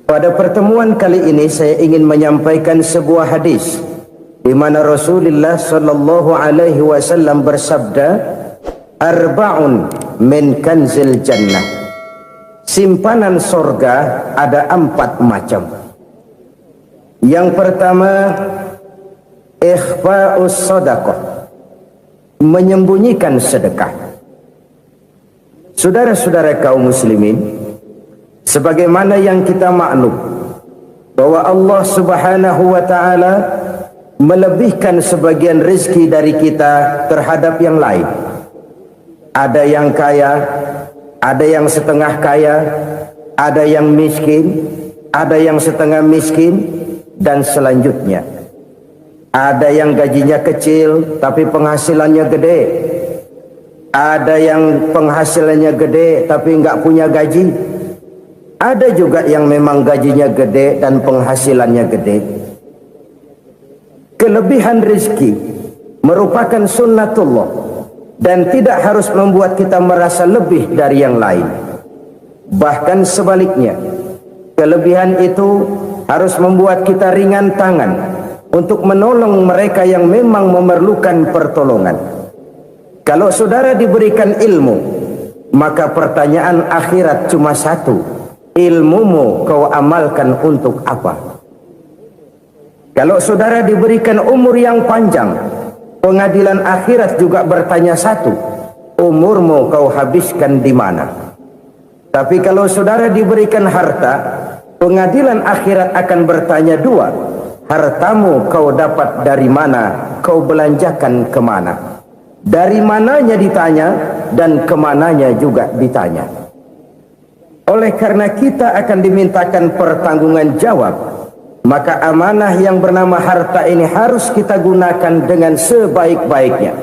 Pada pertemuan kali ini saya ingin menyampaikan sebuah hadis di mana Rasulullah sallallahu alaihi wasallam bersabda, "Arba'un min kanzil jannah." Simpanan sorga ada 4 macam. Yang pertama, ikhfa'us shadaqah, menyembunyikan sedekah. Saudara-saudara kaum muslimin, sebagaimana yang kita maklum bahwa Allah Subhanahu wa taala melebihkan sebagian rezeki dari kita terhadap yang lain. Ada yang kaya, ada yang setengah kaya, ada yang miskin, ada yang setengah miskin, dan selanjutnya. Ada yang gajinya kecil tapi penghasilannya gede. Ada yang penghasilannya gede tapi nggak punya gaji. Ada juga yang memang gajinya gede dan penghasilannya gede. Kelebihan rezeki merupakan sunnatullah dan tidak harus membuat kita merasa lebih dari yang lain. Bahkan sebaliknya, kelebihan itu harus membuat kita ringan tangan untuk menolong mereka yang memang memerlukan pertolongan. Kalau saudara diberikan ilmu, maka pertanyaan akhirat cuma satu: ilmumu kau amalkan untuk apa? Kalau saudara diberikan umur yang panjang, pengadilan akhirat juga bertanya satu: umurmu kau habiskan di mana? Tapi kalau saudara diberikan harta, pengadilan akhirat akan bertanya dua: hartamu kau dapat dari mana? Kau belanjakan kemana? Dari mananya ditanya, dan kemananya juga ditanya. Oleh karena kita akan dimintakan pertanggungan jawab, maka amanah yang bernama harta ini harus kita gunakan dengan sebaik-baiknya.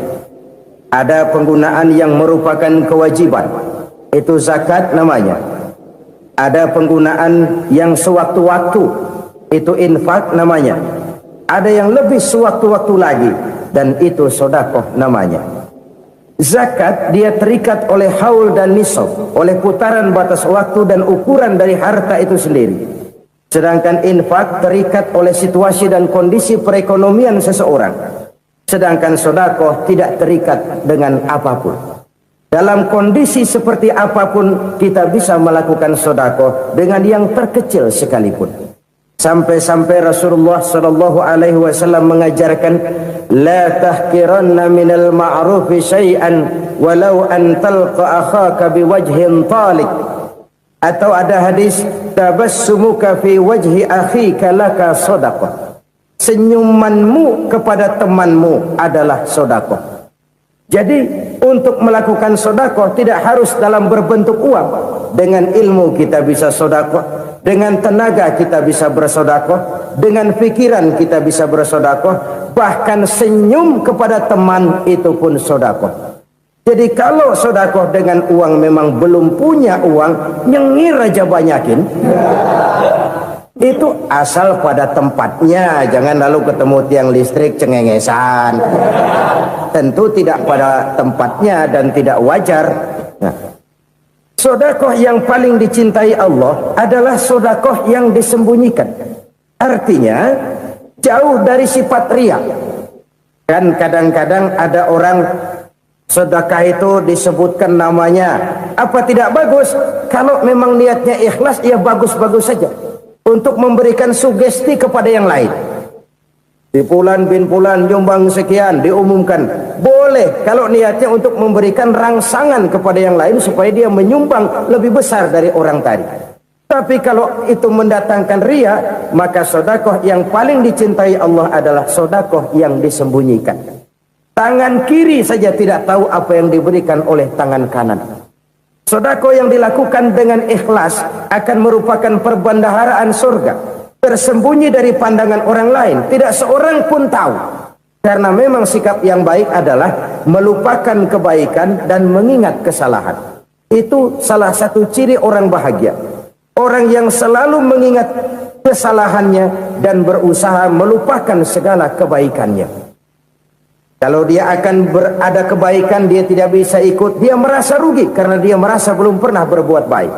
Ada penggunaan yang merupakan kewajiban, itu zakat namanya. Ada penggunaan yang sewaktu-waktu, itu infak namanya. Ada yang lebih sewaktu-waktu lagi, dan itu sedekah namanya. Zakat dia terikat oleh haul dan nisab, oleh putaran batas waktu dan ukuran dari harta itu sendiri. Sedangkan infak terikat oleh situasi dan kondisi perekonomian seseorang. Sedangkan sedekah tidak terikat dengan apapun. Dalam kondisi seperti apapun kita bisa melakukan sedekah dengan yang terkecil sekalipun. Sampai-sampai Rasulullah sallallahu alaihi wasallam mengajarkan, la tahqiranna minal ma'rufi syai'an walau an talqa akhaka biwajhin talik. Atau ada hadis, tabassumuka fi wajhi akhika laka shadaqah. Senyumanmu kepada temanmu adalah sedekah. Jadi untuk melakukan sedekah tidak harus dalam berbentuk uang. Dengan ilmu kita bisa sedekah, dengan tenaga kita bisa bersedekah, dengan pikiran kita bisa bersedekah, bahkan senyum kepada teman itu pun sedekah. Jadi kalau sedekah dengan uang memang belum punya uang, nyengir aja banyakin. Itu asal pada tempatnya, jangan lalu ketemu tiang listrik cengengesan. Tentu tidak pada tempatnya dan tidak wajar. Nah, sedekah yang paling dicintai Allah adalah sedekah yang disembunyikan. Artinya jauh dari sifat riya. Kan kadang-kadang ada orang sedekah itu disebutkan namanya. Apa tidak bagus? Kalau memang niatnya ikhlas, ya bagus-bagus saja. Untuk memberikan sugesti kepada yang lain. Di Fulan bin Fulan nyumbang sekian, diumumkan. Boleh kalau niatnya untuk memberikan rangsangan kepada yang lain supaya dia menyumbang lebih besar dari orang tadi. Tapi kalau itu mendatangkan riya, maka sedekah yang paling dicintai Allah adalah sedekah yang disembunyikan. Tangan kiri saja tidak tahu apa yang diberikan oleh tangan kanan. Sedekah yang dilakukan dengan ikhlas akan merupakan perbendaharaan surga, tersembunyi dari pandangan orang lain, tidak seorang pun tahu. Karena memang sikap yang baik adalah melupakan kebaikan dan mengingat kesalahan. Itu salah satu ciri orang bahagia. Orang yang selalu mengingat kesalahannya dan berusaha melupakan segala kebaikannya. Kalau dia akan berada kebaikan, dia tidak bisa ikut, dia merasa rugi karena dia merasa belum pernah berbuat baik.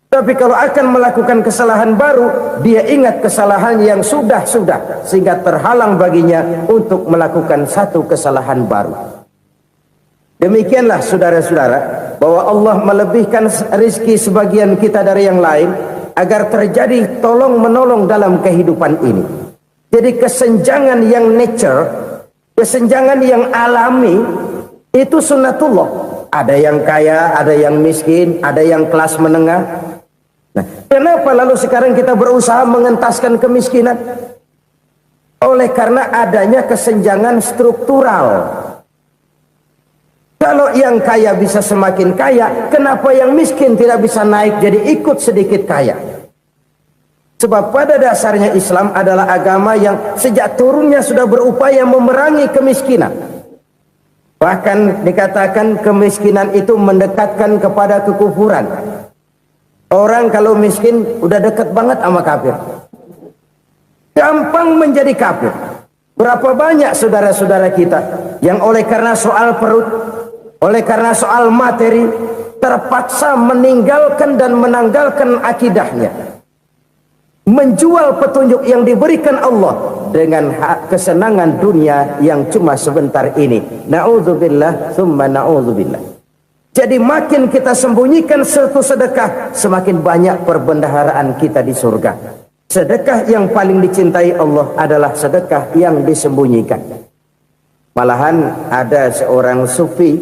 Tapi kalau akan melakukan kesalahan baru, dia ingat kesalahan yang sudah-sudah, sehingga terhalang baginya untuk melakukan satu kesalahan baru. Demikianlah saudara-saudara, bahwa Allah melebihkan rizki sebagian kita dari yang lain, agar terjadi tolong menolong dalam kehidupan ini. Jadi kesenjangan yang nature, kesenjangan yang alami, itu sunnatullah. Ada yang kaya, ada yang miskin, ada yang kelas menengah. Nah, kenapa lalu sekarang kita berusaha mengentaskan kemiskinan? Oleh karena adanya kesenjangan struktural. Kalau yang kaya bisa semakin kaya, kenapa yang miskin tidak bisa naik jadi ikut sedikit kaya? Sebab pada dasarnya Islam adalah agama yang sejak turunnya sudah berupaya memerangi kemiskinan. Bahkan dikatakan kemiskinan itu mendekatkan kepada kekufuran. Orang kalau miskin udah dekat banget sama kafir. Gampang menjadi kafir. Berapa banyak saudara-saudara kita yang oleh karena soal perut, oleh karena soal materi, terpaksa meninggalkan dan menanggalkan akidahnya. Menjual petunjuk yang diberikan Allah dengan kesenangan dunia yang cuma sebentar ini. Na'udzubillah, thumma na'udzubillah. Jadi makin kita sembunyikan satu sedekah, semakin banyak perbendaharaan kita di surga. Sedekah yang paling dicintai Allah adalah sedekah yang disembunyikan. Malahan ada seorang sufi,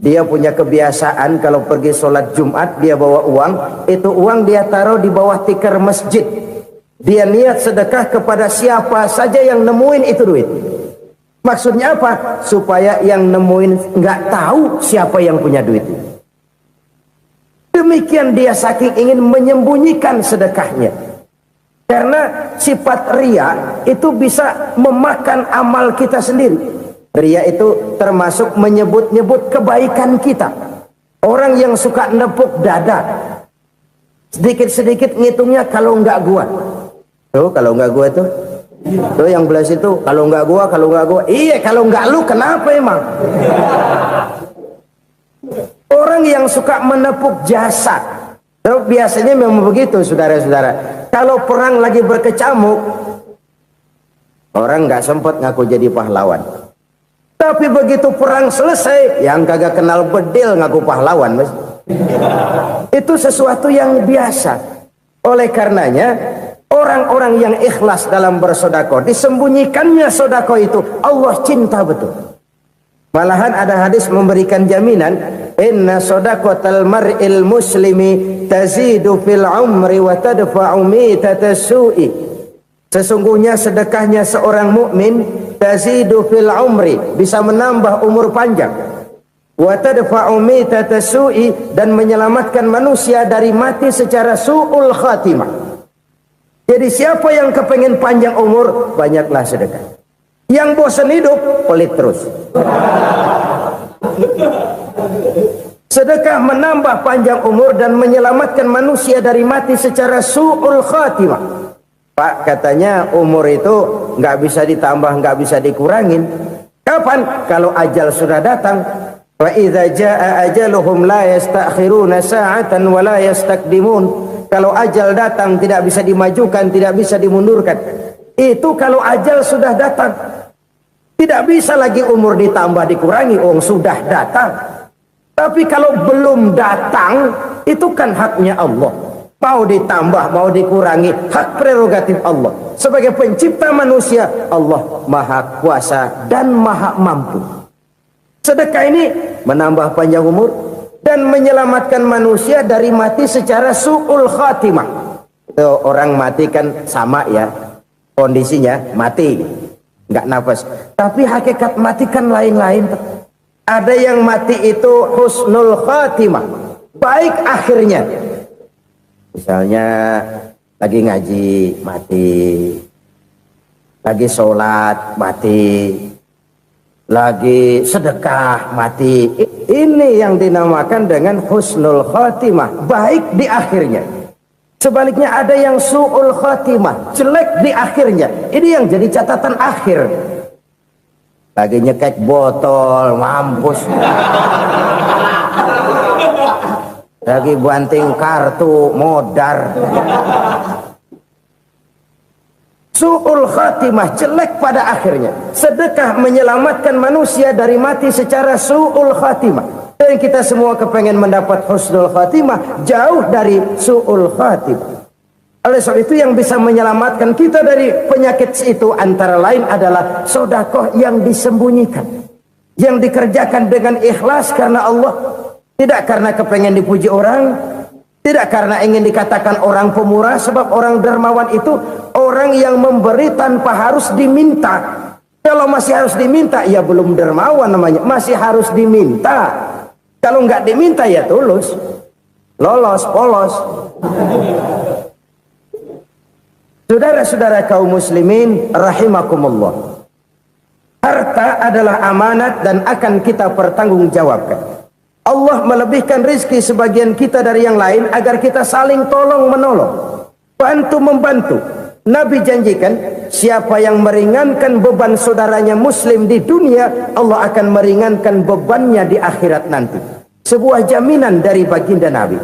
dia punya kebiasaan kalau pergi sholat Jumat dia bawa uang, itu uang dia taruh di bawah tikar masjid. Dia niat sedekah kepada siapa saja yang nemuin itu duit. Maksudnya apa? Supaya yang nemuin nggak tahu siapa yang punya duit. Demikian dia saking ingin menyembunyikan sedekahnya. Karena sifat ria itu bisa memakan amal kita sendiri. Ria itu termasuk menyebut-nyebut kebaikan kita. Orang yang suka nepuk dada, sedikit-sedikit ngitungnya kalau nggak gua. Tuh kalau nggak gua tuh. Tuh yang belas itu kalau nggak gua, kalau nggak gua. Iya kalau nggak lu kenapa emang? Orang yang suka menepuk jasad, biasanya memang begitu saudara-saudara. Kalau perang lagi berkecamuk, orang nggak sempat ngaku jadi pahlawan. Tapi begitu perang selesai, yang kagak kenal bedil ngaku pahlawan, mas. Itu sesuatu yang biasa. Oleh karenanya, orang-orang yang ikhlas dalam bersodako, disembunyikannya sodako itu, Allah cinta betul. Malahan ada hadis memberikan jaminan, inna sodakotal mar'il muslimi tazidu fil umri wa tadfa'u mitatas su'i. Sesungguhnya sedekahnya seorang mukmin tazidu fil umri, bisa menambah umur panjang, wa tadfa'u mitatas su'i, dan menyelamatkan manusia dari mati secara su'ul khatimah. Jadi siapa yang kepengen panjang umur, banyaklah sedekah. Yang bosan hidup, pelit terus. Sedekah menambah panjang umur dan menyelamatkan manusia dari mati secara su'ul khatimah. Pak, katanya umur itu nggak bisa ditambah, nggak bisa dikurangin. Kapan? Kalau ajal sudah datang. Wa idza jaa ajaluhum la yastakhiruna sa'atan wa la yastaqdimun. Kalau ajal datang tidak bisa dimajukan, tidak bisa dimundurkan. Itu kalau ajal sudah datang. Tidak bisa lagi umur ditambah dikurangi, sudah datang. Tapi kalau belum datang, itu kan haknya Allah. Mau ditambah, mau dikurangi, hak prerogatif Allah. Sebagai pencipta manusia, Allah maha kuasa dan maha mampu. Sedekah ini menambah panjang umur dan menyelamatkan manusia dari mati secara su'ul khatimah. Itu orang mati kan sama ya, kondisinya mati, nggak nafas. Tapi hakikat mati kan lain-lain. Ada yang mati itu husnul khatimah, baik akhirnya. Misalnya lagi ngaji mati, lagi sholat mati, lagi sedekah mati. Ini yang dinamakan dengan husnul khatimah, baik di akhirnya. Sebaliknya ada yang su'ul khatimah, jelek di akhirnya. Ini yang jadi catatan akhir. Lagi nyekek botol, mampus. lagi banting kartu modar. Su'ul khatimah, jelek pada akhirnya. Sedekah menyelamatkan manusia dari mati secara su'ul khatimah. Dan kita semua kepengen mendapat husnul khatimah, jauh dari su'ul khatimah. Oleh sebab itu yang bisa menyelamatkan kita dari penyakit itu antara lain adalah sedekah yang disembunyikan, yang dikerjakan dengan ikhlas karena Allah, tidak karena kepengen dipuji orang, tidak karena ingin dikatakan orang pemurah. Sebab orang dermawan itu orang yang memberi tanpa harus diminta. Kalau masih harus diminta, ya belum dermawan namanya, masih harus diminta. Kalau nggak diminta ya tulus, lolos, polos. Saudara-saudara kaum muslimin rahimakumullah, harta adalah amanat dan akan kita pertanggungjawabkan. Allah melebihkan rizki sebagian kita dari yang lain agar kita saling tolong menolong, bantu membantu. Nabi janjikan siapa yang meringankan beban saudaranya muslim di dunia, Allah akan meringankan bebannya di akhirat nanti. Sebuah jaminan dari baginda Nabi.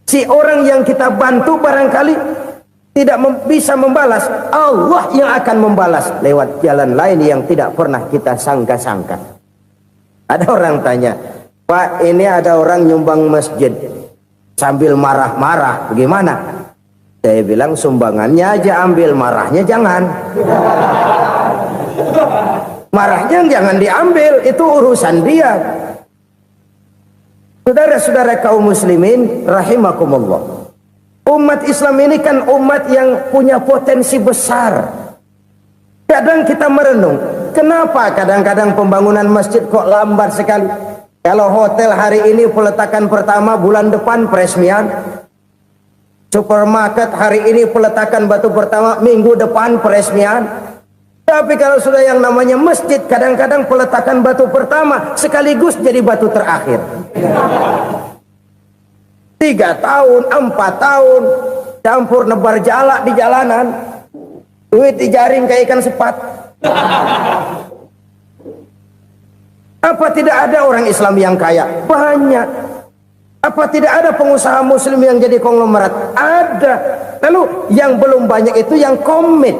Si orang yang kita bantu barangkali tidak bisa membalas, Allah yang akan membalas lewat jalan lain yang tidak pernah kita sangka-sangka. Ada orang tanya, Pak, ini ada orang nyumbang masjid sambil marah-marah, bagaimana? Saya bilang sumbangannya aja ambil, marahnya jangan. Marahnya jangan diambil, itu urusan dia. Saudara-saudara kaum muslimin rahimakumullah, umat Islam ini kan umat yang punya potensi besar. Kadang kita merenung, kenapa kadang-kadang pembangunan masjid kok lambat sekali? Kalau hotel hari ini peletakan pertama, bulan depan peresmian. Supermarket hari ini peletakan batu pertama, minggu depan peresmian. Tapi kalau sudah yang namanya masjid, kadang-kadang peletakan batu pertama sekaligus jadi batu terakhir. 3 tahun, 4 tahun, campur nebar jalak di jalanan, duit dijaring kayak ikan sepat. Apa tidak ada orang Islam yang kaya? Banyak. Apa tidak ada pengusaha muslim yang jadi konglomerat? Ada. Lalu yang belum banyak itu yang komit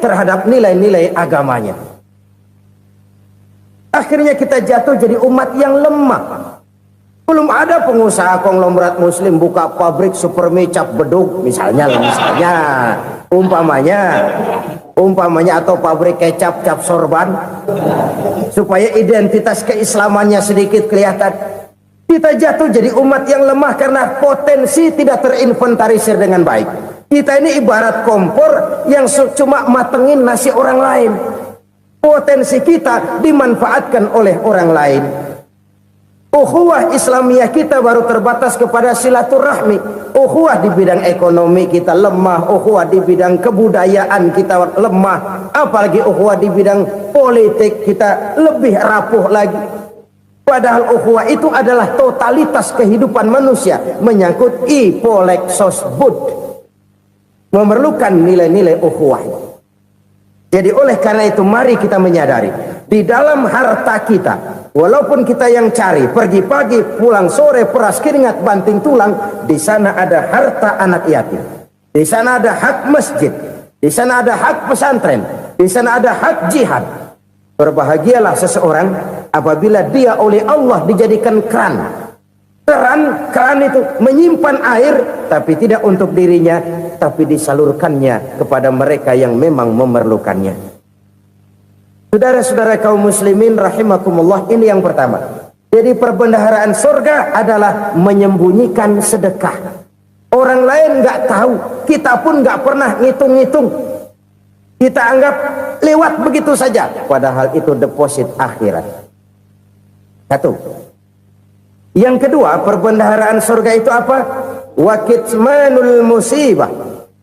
terhadap nilai-nilai agamanya. Akhirnya kita jatuh jadi umat yang lemah. Belum ada pengusaha konglomerat muslim buka pabrik super mie cap beduk misalnya umpamanya atau pabrik kecap cap sorban supaya identitas keislamannya sedikit kelihatan. Kita jatuh jadi umat yang lemah karena potensi tidak terinventarisir dengan baik. Kita ini ibarat kompor yang cuma matengin nasi orang lain. Potensi kita dimanfaatkan oleh orang lain. Ukhuwah Islamiyah kita baru terbatas kepada silaturahmi. Ukhuwah di bidang ekonomi kita lemah, ukhuwah di bidang kebudayaan kita lemah, apalagi ukhuwah di bidang politik kita lebih rapuh lagi. Padahal ukhuwah itu adalah totalitas kehidupan manusia, menyangkut ipolek sosbud, memerlukan nilai-nilai ukhuwah. Jadi oleh karena itu mari kita menyadari di dalam harta kita, walaupun kita yang cari pergi pagi pulang sore peras keringat banting tulang, di sana ada harta anak yatim, di sana ada hak masjid, di sana ada hak pesantren, di sana ada hak jihad. Berbahagialah seseorang apabila dia oleh Allah dijadikan keran. Keran itu menyimpan air, tapi tidak untuk dirinya, tapi disalurkannya kepada mereka yang memang memerlukannya. Saudara-saudara kaum muslimin rahimakumullah, ini yang pertama. Jadi perbendaharaan surga adalah menyembunyikan sedekah. Orang lain nggak tahu, kita pun nggak pernah ngitung-ngitung. Kita anggap lewat begitu saja, padahal itu deposit akhirat. Satu. Yang kedua, perbendaharaan surga itu apa? Wa kitmanul musibah,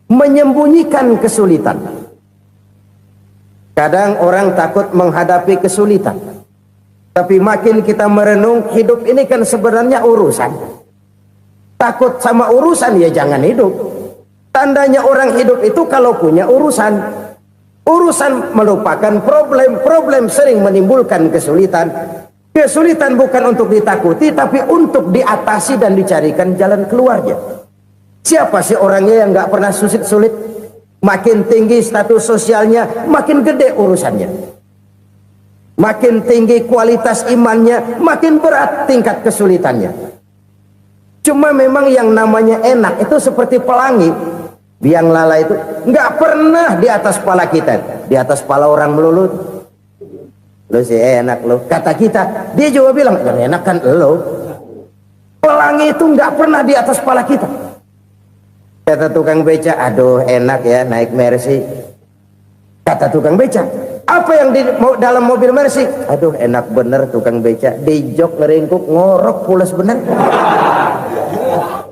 menyembunyikan kesulitan. Kadang orang takut menghadapi kesulitan, tapi makin kita merenung, hidup ini kan sebenarnya urusan. Takut sama urusan ya jangan hidup. Tandanya orang hidup itu kalau punya urusan. Urusan melupakan problem, problem sering menimbulkan kesulitan. Kesulitan bukan untuk ditakuti, tapi untuk diatasi dan dicarikan jalan keluarnya. Siapa sih orangnya yang nggak pernah sulit-sulit? Makin tinggi status sosialnya, makin gede urusannya. Makin tinggi kualitas imannya, makin berat tingkat kesulitannya. Cuma memang yang namanya enak itu seperti pelangi. Biang lala itu nggak pernah di atas kepala kita, di atas kepala orang melulu. Lu sih enak lu, kata kita. Dia juga bilang yang enak kan lu. Pelangi itu nggak pernah di atas kepala kita. Kata tukang beca, aduh enak ya naik Mercy. Kata tukang beca, apa yang di dalam mobil Mercy? Aduh enak bener tukang beca, di jok ngeringkuk ngorok pulas bener.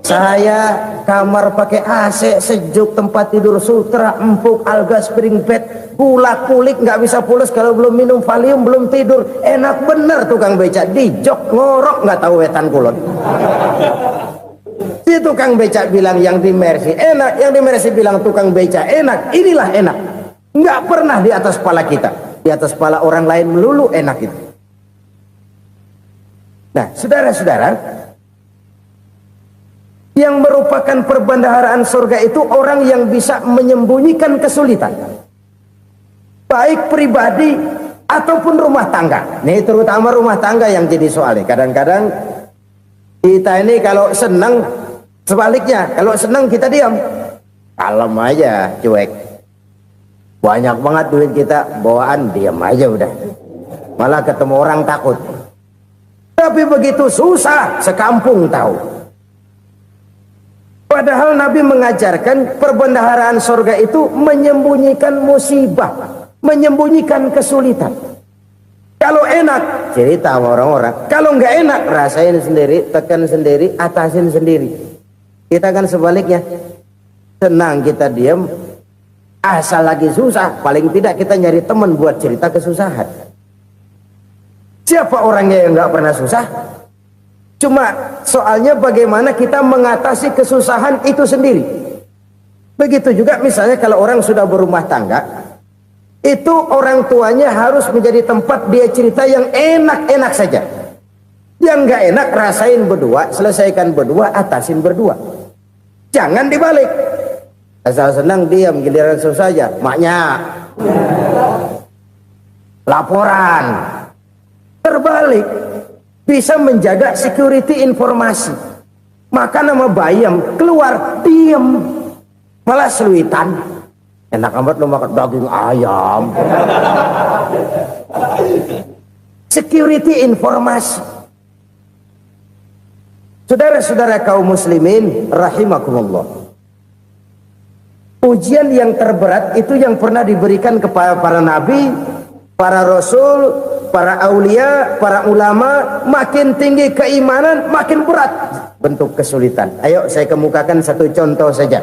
Saya kamar pakai AC sejuk, tempat tidur sutra empuk, alga spring bed, gula kulik nggak bisa pulas kalau belum minum Valium, belum tidur. Enak bener tukang beca, di jok ngorok nggak tahu wetan kulon. Si tukang beca bilang yang di Mercy enak, yang di Mercy bilang tukang beca enak. Inilah enak, nggak pernah di atas kepala kita, di atas kepala orang lain melulu enak itu. Nah saudara-saudara, yang merupakan perbendaharaan surga itu orang yang bisa menyembunyikan kesulitan, baik pribadi ataupun rumah tangga. Nih terutama rumah tangga yang jadi soalnya. Kadang-kadang kita ini kalau senang, sebaliknya kalau senang kita diam, kalem aja, cuek. Banyak banget duit kita bawaan, diam aja udah. Malah ketemu orang takut. Tapi begitu susah, sekampung tahu. Padahal Nabi mengajarkan perbendaharaan surga itu menyembunyikan musibah, menyembunyikan kesulitan. Kalau enak, cerita sama orang-orang. Kalau nggak enak, rasain sendiri, tekan sendiri, atasin sendiri. Kita kan sebaliknya, senang kita diam, asal lagi susah, paling tidak kita nyari teman buat cerita kesusahan. Siapa orangnya yang nggak pernah susah? Cuma soalnya bagaimana kita mengatasi kesusahan itu sendiri. Begitu juga misalnya kalau orang sudah berumah tangga, itu orang tuanya harus menjadi tempat dia cerita yang enak-enak saja. Yang nggak enak rasain berdua, selesaikan berdua, atasin berdua. Jangan dibalik. Asal senang diam, giliran susah saja. Maknya laporan. Terbalik. Bisa menjaga security informasi. Maka nama bayam keluar diam, malah seluitan. Enak amat lo makan daging ayam. Security informasi. Saudara-saudara kaum muslimin rahimakumullah, ujian yang terberat itu yang pernah diberikan kepada para nabi, para rasul, para aulia, para ulama. Makin tinggi keimanan, makin berat bentuk kesulitan. Ayo saya kemukakan satu contoh saja.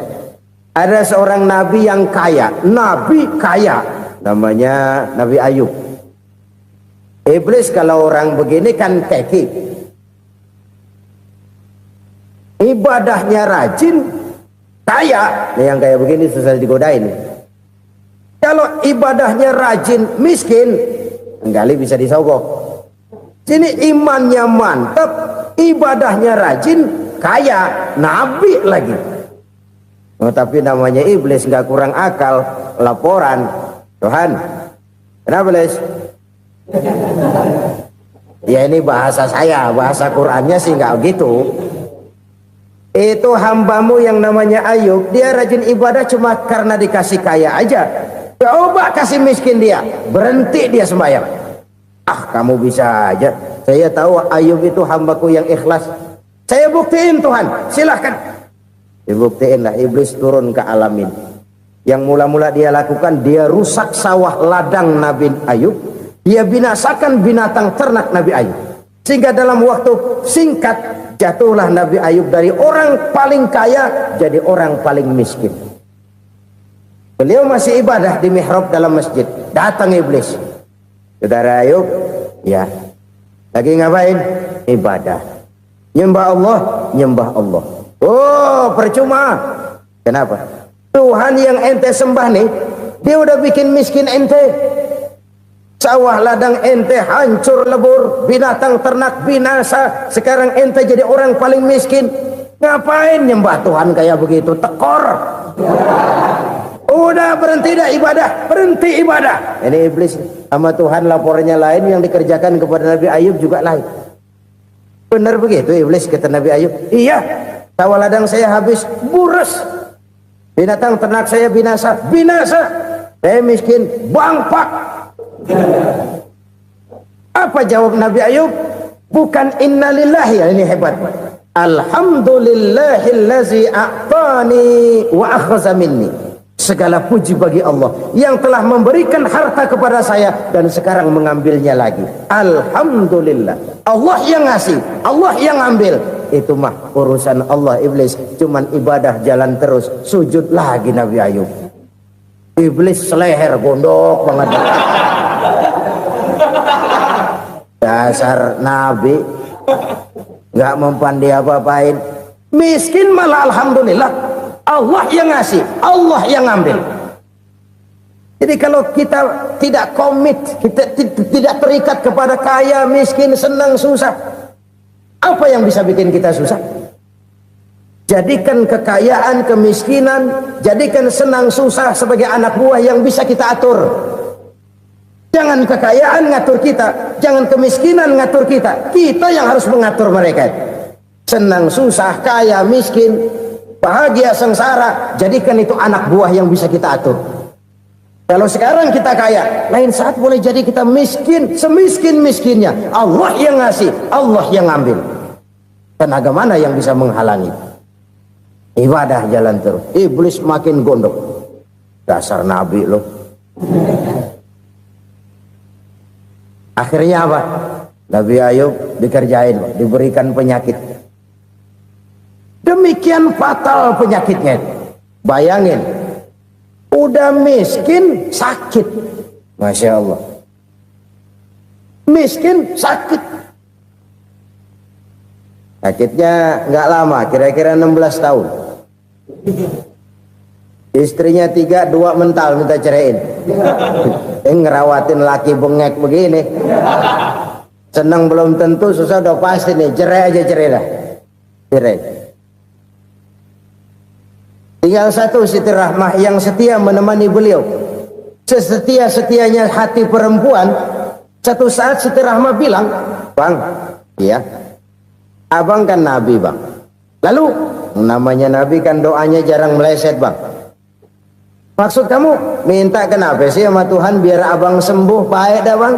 Ada seorang nabi yang kaya, nabi kaya, namanya Nabi Ayub. Iblis kalau orang begini kan keki, ibadahnya rajin, kaya. Nih yang kayak begini susah digodain. Kalau ibadahnya rajin, miskin, enggali bisa disogok. Sini imannya mantap, ibadahnya rajin, kaya, nabi lagi. Oh, tapi namanya iblis nggak kurang akal. Laporan, Tuhan, kenapa Les? Ya ini bahasa saya, bahasa Qurannya sih nggak gitu. Itu hambamu yang namanya Ayub, dia rajin ibadah cuma karena dikasih kaya aja. Coba kasih miskin dia, berhenti dia sembahyang. Ah kamu bisa aja, saya tahu Ayub itu hambaku yang ikhlas. Saya buktiin Tuhan, silahkan. Dibuktiin lah, iblis turun ke alamin. Yang mula-mula dia lakukan, dia rusak sawah ladang Nabi Ayub. Dia binasakan binatang ternak Nabi Ayub. Sehingga dalam waktu singkat, jatuhlah Nabi Ayub dari orang paling kaya jadi orang paling miskin. Beliau masih ibadah di mihrab dalam masjid. Datang iblis. Saudara Ayub, ya, lagi ngapain? Ibadah. Nyembah Allah, nyembah Allah. Oh, percuma. Kenapa? Tuhan yang ente sembah nih, dia udah bikin miskin ente. Sawah ladang ente hancur lebur, binatang ternak binasa. Sekarang ente jadi orang paling miskin. Ngapain nyembah Tuhan kayak begitu? Tekor. Udah berhenti dah ibadah, berhenti ibadah. Ini iblis sama Tuhan laporannya lain, yang dikerjakan kepada Nabi Ayub juga lain. Benar begitu iblis kata Nabi Ayub? Iya, sawah ladang saya habis, buras. Binatang ternak saya binasa, binasa. Saya miskin, bangpak. Apa jawab Nabi Ayub? Bukan innalillahi, ini hebat. Alhamdulillahillazi a'tani wa akhza minni. Segala puji bagi Allah yang telah memberikan harta kepada saya dan sekarang mengambilnya lagi. Alhamdulillah. Allah yang ngasih, Allah yang ambil. Itu mah urusan Allah. Iblis cuman ibadah jalan terus, sujud lagi Nabi Ayub. Iblis seleher gondok banget. Dasar Nabi nggak mempan dia apa-apain. Miskin malah alhamdulillah. Allah yang ngasih, Allah yang ngambil. Jadi kalau kita tidak komit, kita tidak terikat kepada kaya, miskin, senang, susah, apa yang bisa bikin kita susah? Jadikan kekayaan, kemiskinan, jadikan senang, susah sebagai anak buah yang bisa kita atur. Jangan kekayaan ngatur kita, jangan kemiskinan ngatur kita. Kita yang harus mengatur mereka. Senang, susah, kaya, miskin, bahagia, sengsara, jadikan itu anak buah yang bisa kita atur. Kalau sekarang kita kaya, lain saat boleh jadi kita miskin, semiskin-miskinnya. Allah yang ngasih, Allah yang ngambil. Tenaga mana yang bisa menghalangi? Ibadah jalan terus. Iblis makin gondok. Dasar Nabi loh. Akhirnya apa? Nabi Ayub dikerjain, diberikan penyakit. Demikian fatal penyakitnya. Bayangin, udah miskin sakit. Masya Allah. Miskin sakit. Sakitnya nggak lama, kira-kira 16 tahun. Istrinya 3, 2 mental minta ceraiin. Ngerawatin laki bengek begini. Senang belum tentu, susah udah pasti nih. Cerai aja, cerai dah. Cerai. Tinggal satu Siti Rahmah yang setia menemani beliau. Sesetia-setianya hati perempuan. Satu saat Siti Rahmah bilang, "Bang, iya, abang kan Nabi bang. Lalu namanya Nabi kan doanya jarang meleset bang. Maksud kamu minta kenapa sih sama Tuhan biar abang sembuh baik dah bang?"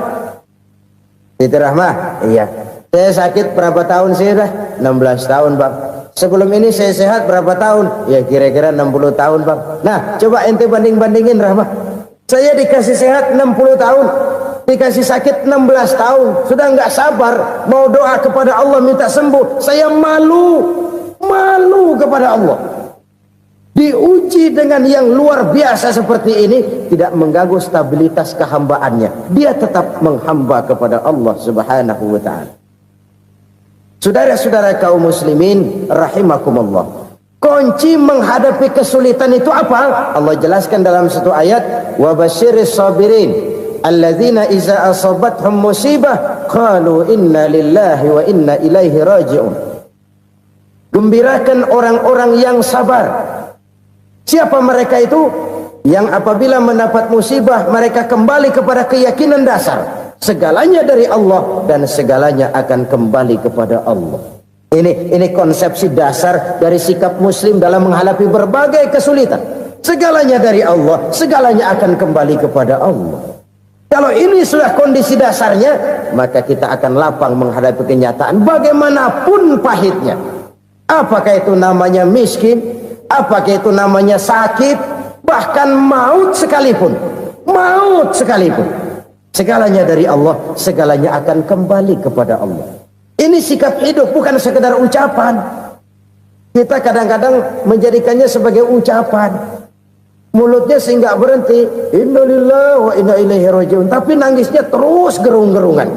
Siti Rahmah, iya. Saya sakit berapa tahun sih dah? 16 tahun bang. Sebelum ini saya sehat berapa tahun? Ya kira-kira 60 tahun bang. Nah coba ente banding-bandingin Rahmah. Saya dikasih sehat 60 tahun, dikasih sakit 16 tahun. Sudah nggak sabar mau doa kepada Allah minta sembuh. Saya malu kepada Allah. Diuji dengan yang luar biasa seperti ini, tidak mengganggu stabilitas kehambaannya. Dia tetap menghamba kepada Allah Subhanahu wa ta'ala. Saudara-saudara kaum muslimin rahimakumullah. Kunci menghadapi kesulitan itu apa? Allah jelaskan dalam satu ayat, wa basyiris sabirin alladzina iza asabathum musibah qalu inna lillahi wa inna ilaihi raji'un. Gembirakan orang-orang yang sabar. Siapa mereka itu? Yang apabila mendapat musibah mereka kembali kepada keyakinan dasar segalanya dari Allah dan segalanya akan kembali kepada Allah. Ini konsepsi dasar dari sikap muslim dalam menghadapi berbagai kesulitan. Segalanya dari Allah, segalanya akan kembali kepada Allah. Kalau ini sudah kondisi dasarnya, maka kita akan lapang menghadapi kenyataan bagaimanapun pahitnya. Apakah itu namanya miskin? Apakah itu namanya sakit? Bahkan maut sekalipun. Maut sekalipun. Segalanya dari Allah, segalanya akan kembali kepada Allah. Ini sikap hidup, bukan sekedar ucapan. Kita kadang-kadang menjadikannya sebagai ucapan. Mulutnya sih nggak berhenti, innalillahi wa inna ilaihi raji'un, tapi nangisnya terus gerung-gerungan.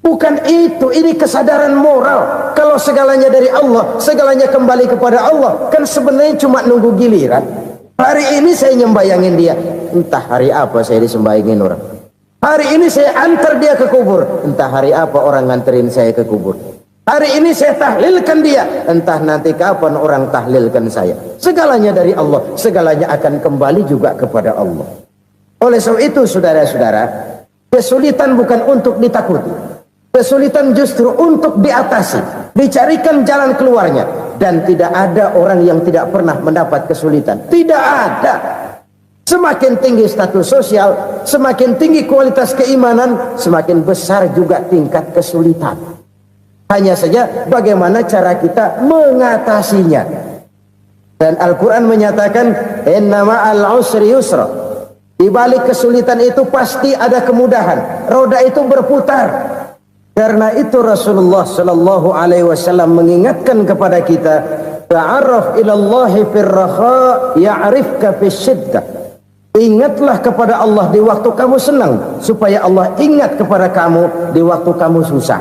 Bukan itu, ini kesadaran moral. Kalau segalanya dari Allah, segalanya kembali kepada Allah, kan sebenarnya cuma nunggu giliran. Hari ini saya nyembayangin dia, entah hari apa saya disembayangin orang. Hari ini saya antar dia ke kubur, entah hari apa orang nganterin saya ke kubur. Hari ini saya tahlilkan dia, entah nanti kapan orang tahlilkan saya. Segalanya dari Allah, segalanya akan kembali juga kepada Allah. Oleh sebab itu saudara-saudara, kesulitan bukan untuk ditakuti, kesulitan justru untuk diatasi, dicarikan jalan keluarnya. Dan tidak ada orang yang tidak pernah mendapat kesulitan, tidak ada. Semakin tinggi status sosial, semakin tinggi kualitas keimanan, semakin besar juga tingkat kesulitan. Hanya saja bagaimana cara kita mengatasinya. Dan Al-Quran menyatakan, inna ma'al usri yusra. Di balik kesulitan itu pasti ada kemudahan. Roda itu berputar. Karena itu Rasulullah sallallahu alaihi wasallam mengingatkan kepada kita, ta'arraf ila Allah fir raha ya'rifka fis syiddah. Ingatlah kepada Allah di waktu kamu senang, supaya Allah ingat kepada kamu di waktu kamu susah.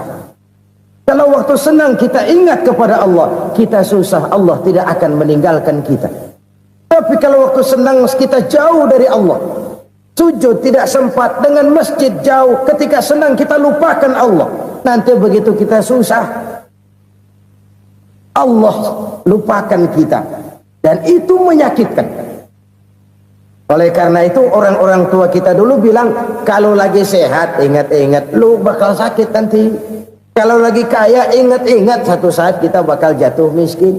Kalau waktu senang kita ingat kepada Allah, kita susah, Allah tidak akan meninggalkan kita. Tapi kalau waktu senang kita jauh dari Allah, sujud tidak sempat, dengan masjid jauh, ketika senang kita lupakan Allah. Nanti begitu kita susah, Allah lupakan kita. Dan itu menyakitkan. Oleh karena itu orang-orang tua kita dulu bilang, kalau lagi sehat ingat-ingat lu bakal sakit nanti. Kalau lagi kaya ingat-ingat satu saat kita bakal jatuh miskin.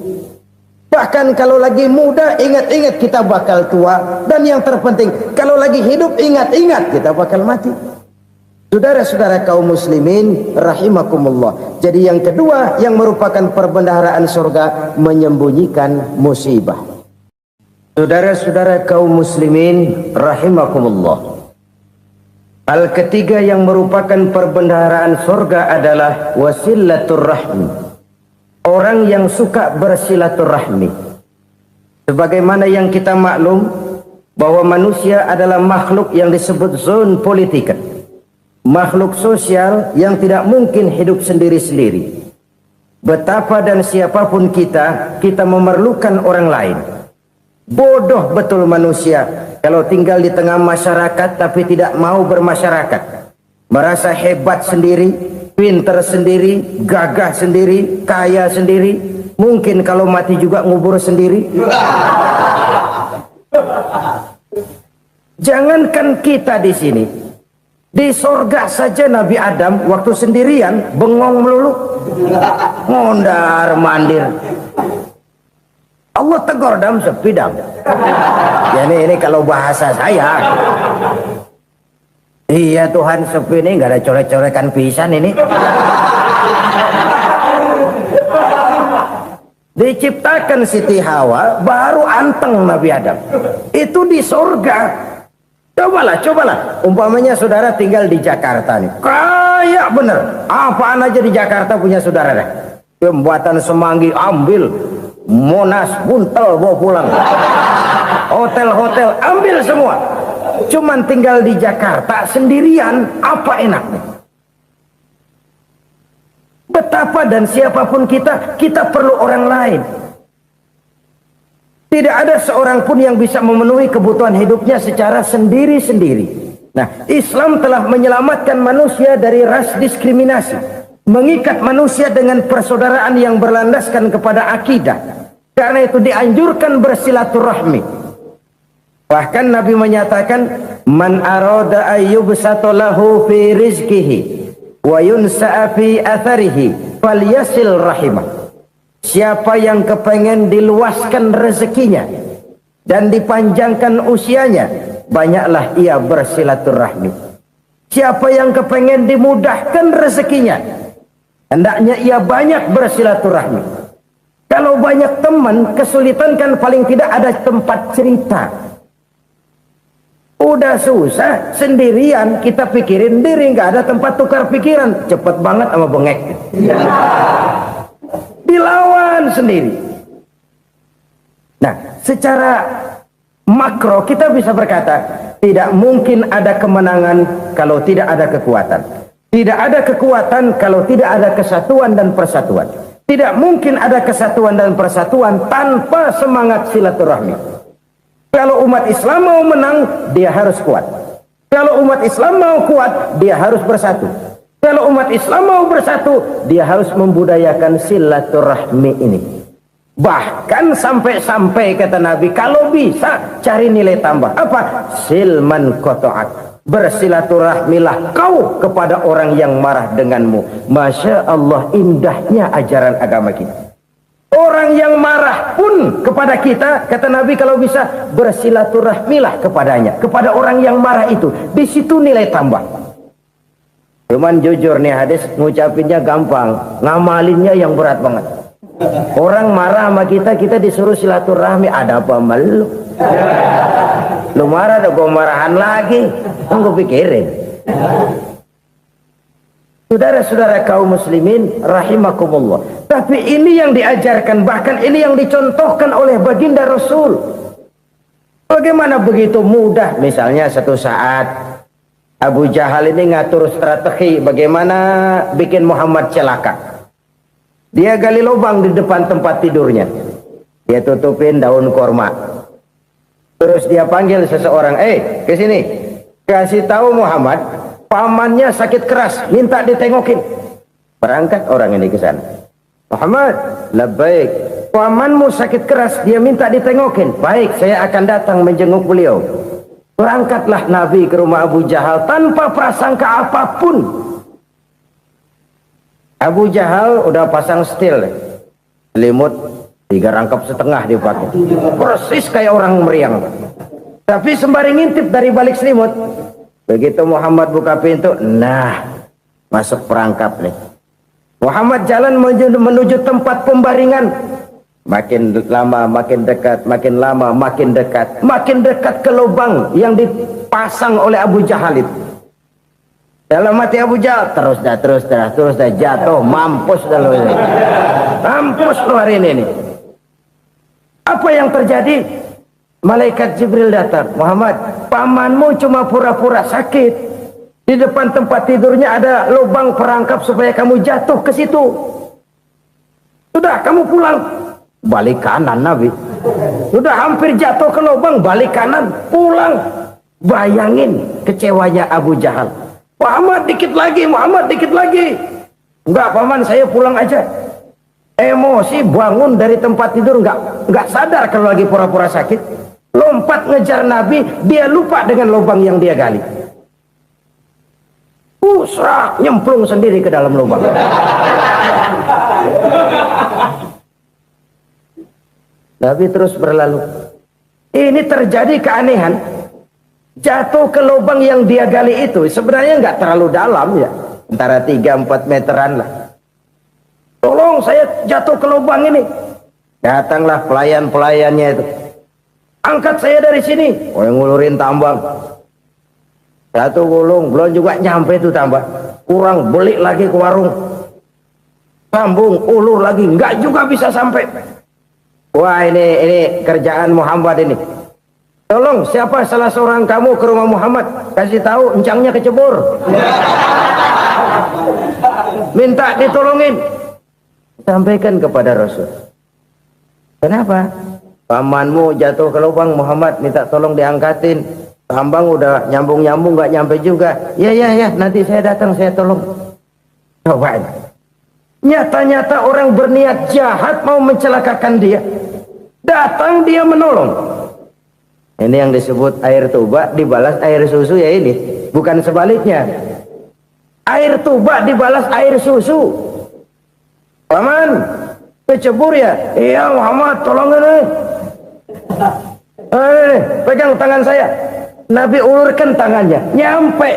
Bahkan kalau lagi muda ingat-ingat kita bakal tua. Dan yang terpenting, kalau lagi hidup ingat-ingat kita bakal mati. Saudara-saudara kaum muslimin rahimakumullah. Jadi yang kedua yang merupakan perbendaharaan surga, menyembunyikan musibah. Saudara-saudara kaum muslimin rahimakumullah. Hal ketiga yang merupakan perbendaharaan surga adalah wasilatur rahmi. Orang yang suka bersilaturahmi. Sebagaimana yang kita maklum bahwa manusia adalah makhluk yang disebut zon politika. Makhluk sosial yang tidak mungkin hidup sendiri-sendiri. Betapa dan siapapun kita memerlukan orang lain. Bodoh betul manusia kalau tinggal di tengah masyarakat tapi tidak mau bermasyarakat. Merasa hebat sendiri, pinter sendiri, gagah sendiri, kaya sendiri. Mungkin kalau mati juga ngubur sendiri. Jangankan kita di sini, di sorga saja Nabi Adam waktu sendirian bengong melulu, ngondar mandir. Allah tegur dam sepi dam. Jadi ini kalau bahasa saya, iya Tuhan sepi ini nggak ada coret-corekan pisan ini. Diciptakan Siti Hawa baru anteng Nabi Adam. Itu di sorga. Cobalah. Umpamanya saudara tinggal di Jakarta nih. Kayak bener. Apaan aja di Jakarta punya saudara dah. Pembuatan Semanggi ambil. Monas, Buntel bawa pulang. Hotel-hotel ambil semua. Cuman tinggal di Jakarta sendirian. Apa enaknya? Betapa dan siapapun kita perlu orang lain. Tidak ada seorang pun yang bisa memenuhi kebutuhan hidupnya secara sendiri-sendiri. Nah, Islam telah menyelamatkan manusia dari ras diskriminasi. Mengikat manusia dengan persaudaraan yang berlandaskan kepada akidah. Karena itu dianjurkan bersilaturahmi. Bahkan Nabi menyatakan, man arada ayyubsata lahu fi rizqihi wa yunsa'a fi atharihi falyasil rahimah. Siapa yang kepengen diluaskan rezekinya dan dipanjangkan usianya, banyaklah ia bersilaturahmi. Siapa yang kepengen dimudahkan rezekinya, hendaknya ia banyak bersilaturahmi. Kalau banyak teman, kesulitan kan paling tidak ada tempat cerita. Udah susah, sendirian kita pikirin diri, nggak ada tempat tukar pikiran. Cepet banget sama bengek. Dilawan sendiri. Nah, secara makro kita bisa berkata, tidak mungkin ada kemenangan kalau tidak ada kekuatan. Tidak ada kekuatan kalau tidak ada kesatuan dan persatuan. Tidak mungkin ada kesatuan dan persatuan tanpa semangat silaturahmi. Kalau umat Islam mau menang, dia harus kuat. Kalau umat Islam mau kuat, dia harus bersatu. Kalau umat Islam mau bersatu, dia harus membudayakan silaturahmi ini. Bahkan sampai-sampai kata Nabi, kalau bisa cari nilai tambah. Apa? Silman qata'ak. Bersilaturahmilah kau kepada orang yang marah denganmu. Masya Allah, indahnya ajaran agama kita. Orang yang marah pun kepada kita, kata Nabi, kalau bisa bersilaturahmilah kepadanya, kepada orang yang marah itu. Di situ nilai tambah. Cuman jujur nih hadis, ngucapinnya gampang, ngamalinnya yang berat banget. Orang marah sama kita, kita disuruh silaturahmi. Ada apa malu? Lu marah, ada gua marahan lagi. Tunggu pikirin. Saudara-saudara kaum muslimin rahimakumullah. Tapi ini yang diajarkan, bahkan ini yang dicontohkan oleh baginda Rasul. Bagaimana begitu mudah? Misalnya satu saat Abu Jahal ini ngatur strategi bagaimana bikin Muhammad celaka. Dia gali lubang di depan tempat tidurnya. Dia tutupin daun korma. Terus dia panggil seseorang, ke sini. Kasih tahu Muhammad, pamannya sakit keras, minta ditengokin. Berangkat orang ini ke sana. Muhammad, labbaik. Pamanmu sakit keras, dia minta ditengokin. Baik, saya akan datang menjenguk beliau. Berangkatlah Nabi ke rumah Abu Jahal tanpa prasangka apapun. Abu Jahal udah pasang setil, selimut 3 rangkap setengah dipakai, persis kayak orang meriang. Tapi sembari ngintip dari balik selimut, begitu Muhammad buka pintu, nah masuk perangkap nih. Muhammad jalan menuju tempat pembaringan. Makin lama makin dekat, makin lama makin dekat, makin dekat ke lubang yang dipasang oleh Abu Jahal itu. Dalam hati Abu Jahal, terus dah jatuh, mampus dah lo ini. Mampus lo hari ini. Apa yang terjadi? Malaikat Jibril datang. Muhammad, pamanmu cuma pura-pura sakit. Di depan tempat tidurnya ada lubang perangkap supaya kamu jatuh ke situ. Sudah, kamu pulang. Balik kanan Nabi. Sudah hampir jatuh ke lubang, balik kanan, pulang. Bayangin kecewanya Abu Jahal. Muhammad dikit lagi, Muhammad dikit lagi. Enggak paman, saya pulang aja. Emosi bangun dari tempat tidur, enggak sadar kalau lagi pura-pura sakit. Lompat ngejar Nabi, dia lupa dengan lubang yang dia gali. Usrak, nyemplung sendiri ke dalam lubang. Nabi terus berlalu. Ini terjadi keanehan. Jatuh ke lubang yang dia gali itu sebenarnya nggak terlalu dalam ya, antara 3-4 meteran lah. Tolong saya jatuh ke lubang ini. Datanglah pelayan-pelayannya itu. Angkat saya dari sini. Oh, yang ngulurin tambang. Satu gulung, belum juga nyampe itu tambang. Kurang, beli lagi ke warung. Sambung, ulur lagi, nggak juga bisa sampai. Wah, ini kerjaan Muhammad ini. Tolong, siapa salah seorang kamu ke rumah Muhammad, kasih tahu encangnya kecebur. Minta ditolongin. Sampaikan kepada Rasul. Kenapa? Pamanmu jatuh ke lubang, Muhammad minta tolong diangkatin. Tambang udah nyambung-nyambung nggak nyampe juga. Ya, nanti saya datang, saya tolong. Coba. Nyata-nyata orang berniat jahat mau mencelakakan dia. Datang dia menolong. Ini yang disebut air tuba dibalas air susu ya ini. Bukan sebaliknya. Air tuba dibalas air susu. Paman, kecebur ya? Iya Muhammad, tolong ini. Pegang tangan saya. Nabi ulurkan tangannya. Nyampe.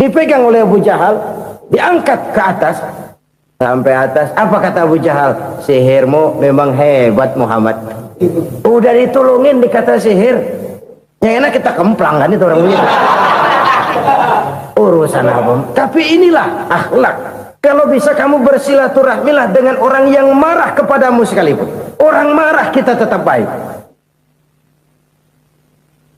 Dipegang oleh Abu Jahal. Diangkat ke atas. Sampai atas. Apa kata Abu Jahal? Sihirmu memang hebat Muhammad. Udah ditolongin dikata sihir. Yang enak kita kemplang kan itu orang begitu. Urusan apa? Tapi inilah akhlak. Kalau bisa kamu bersilaturahmilah dengan orang yang marah kepadamu sekalipun. Orang marah kita tetap baik.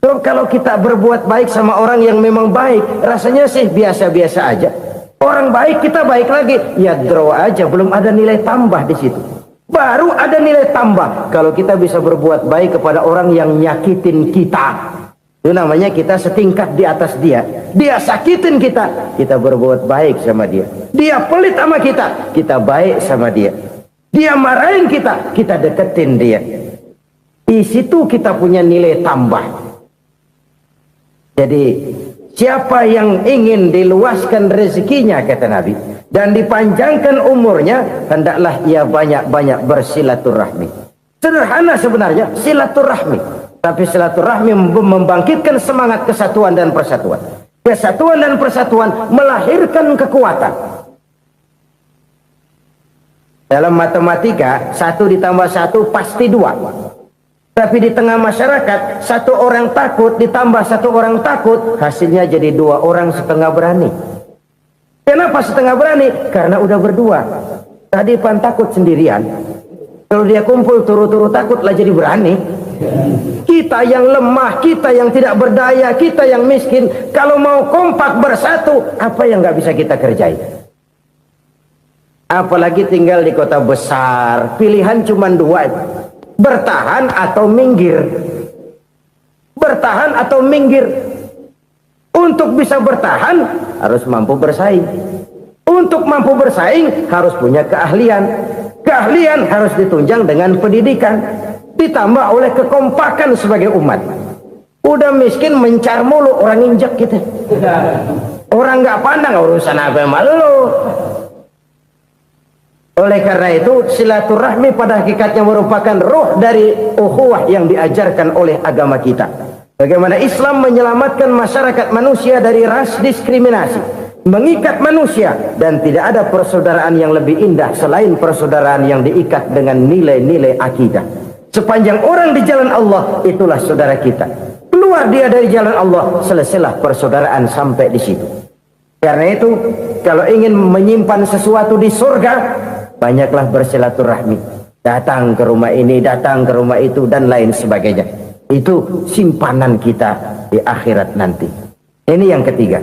So, kalau kita berbuat baik sama orang yang memang baik, rasanya sih biasa-biasa aja. Orang baik kita baik lagi, ya draw aja, belum ada nilai tambah di situ. Baru ada nilai tambah kalau kita bisa berbuat baik kepada orang yang nyakitin kita. Itu namanya kita setingkat di atas dia. Dia sakitin kita, kita berbuat baik sama dia. Dia pelit sama kita, kita baik sama dia. Dia marahin kita, kita deketin dia. Di situ kita punya nilai tambah. Jadi siapa yang ingin diluaskan rezekinya, kata Nabi, dan dipanjangkan umurnya, hendaklah ia banyak-banyak bersilaturahmi. Sederhana sebenarnya silaturahmi. Tapi silaturahmi membangkitkan semangat kesatuan dan persatuan. Kesatuan dan persatuan melahirkan kekuatan. Dalam matematika, 1 ditambah 1 pasti 2. Tapi di tengah masyarakat, 1 orang takut ditambah 1 orang takut, hasilnya jadi 2 orang setengah berani. Kenapa setengah berani? Karena udah berdua. Tadi pan takut sendirian. Kalau dia kumpul turu-turu takutlah jadi berani. Kita yang lemah, kita yang tidak berdaya, kita yang miskin, kalau mau kompak bersatu, apa yang nggak bisa kita kerjain? Apalagi tinggal di kota besar, pilihan cuma 2, bertahan atau minggir. Bertahan atau minggir. Untuk bisa bertahan harus mampu bersaing. Untuk mampu bersaing harus punya keahlian. Keahlian harus ditunjang dengan pendidikan, ditambah oleh kekompakan sebagai umat. Udah miskin mencar mulu, orang injek kita. Orang nggak pandang urusan apa malu. Oleh karena itu silaturahmi pada hakikatnya merupakan roh dari ukhuwah yang diajarkan oleh agama kita. Bagaimana Islam menyelamatkan masyarakat manusia dari ras diskriminasi, mengikat manusia, dan tidak ada persaudaraan yang lebih indah selain persaudaraan yang diikat dengan nilai-nilai akidah. Sepanjang orang di jalan Allah, itulah saudara kita. Keluar dia dari jalan Allah, selesailah persaudaraan sampai di situ. Karena itu, kalau ingin menyimpan sesuatu di surga, banyaklah bersilaturahmi. Datang ke rumah ini, datang ke rumah itu, dan lain sebagainya. Itu simpanan kita di akhirat nanti. Ini yang ketiga.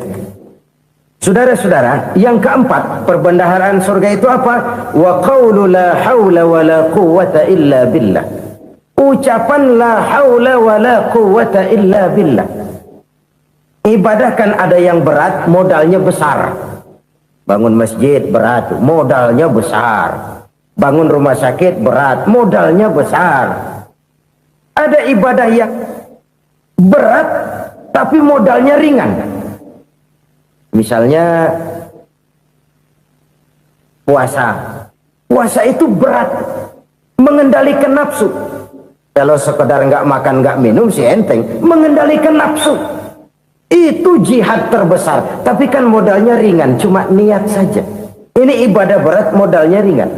Saudara-saudara, yang keempat, perbendaharaan surga itu apa? Wa qawlu la hawla wa la quwwata illa billah. Ucapan la haula wa la quwwata illa billah. Ibadah kan ada yang berat, modalnya besar. Bangun masjid berat, modalnya besar. Bangun rumah sakit berat, modalnya besar. Ada ibadah yang berat tapi modalnya ringan. Misalnya puasa. Puasa itu berat, mengendalikan nafsu. Kalau sekedar nggak makan nggak minum sih enteng, mengendalikan nafsu itu jihad terbesar. Tapi kan modalnya ringan, cuma niat saja. Ini ibadah berat, modalnya ringan.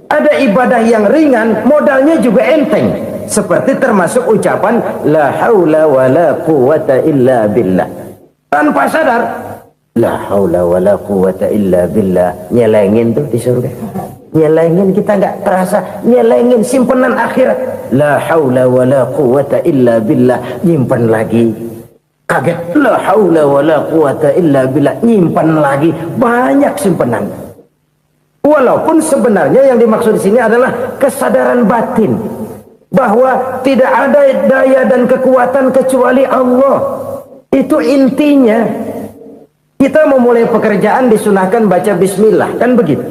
Ada ibadah yang ringan, modalnya juga enteng. Seperti termasuk ucapan la haula wa la quwwata illa billah. Tanpa sadar, la haula wa la quwwata illa billah, nyelengin tuh di surga. Nyelengin, kita nggak terasa nyelengin simpenan akhirat. La haula wa la quwwata illa billah, nyimpan lagi. Kaget, la haula wa la quwwata illa billah, nyimpan lagi. Banyak simpenan. Walaupun sebenarnya yang dimaksud di sini adalah kesadaran batin bahwa tidak ada daya dan kekuatan kecuali Allah. Itu intinya. Kita memulai pekerjaan disunahkan baca bismillah, kan begitu.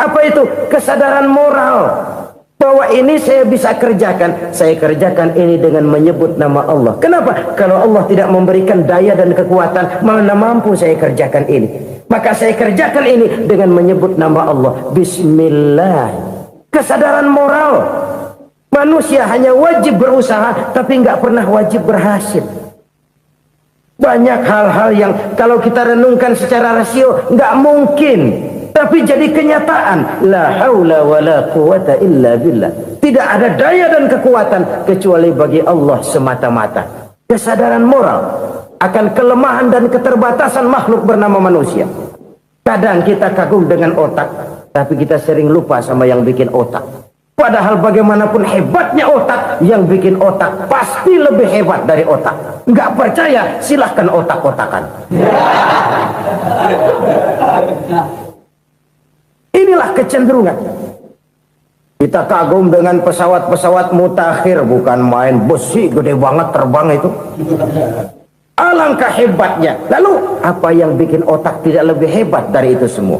Apa itu? Kesadaran moral bahwa ini saya bisa kerjakan. Saya kerjakan ini dengan menyebut nama Allah. Kenapa? Kalau Allah tidak memberikan daya dan kekuatan, mana mampu saya kerjakan ini. Maka saya kerjakan ini dengan menyebut nama Allah. Bismillah. Kesadaran moral. Manusia hanya wajib berusaha, tapi nggak pernah wajib berhasil. Banyak hal-hal yang kalau kita renungkan secara rasio nggak mungkin, tapi jadi kenyataan. La haula wa la quwwata illa billah. Tidak ada daya dan kekuatan kecuali bagi Allah semata-mata. Kesadaran moral akan kelemahan dan keterbatasan makhluk bernama manusia. Kadang kita kagum dengan otak, tapi kita sering lupa sama yang bikin otak. Padahal bagaimanapun hebatnya otak, yang bikin otak pasti lebih hebat dari otak. Nggak percaya, silahkan otak-otakan. Inilah kecenderungan. Kita kagum dengan pesawat-pesawat mutakhir, bukan main, besi gede banget terbang itu. Alangkah hebatnya. Lalu apa yang bikin otak tidak lebih hebat dari itu semua?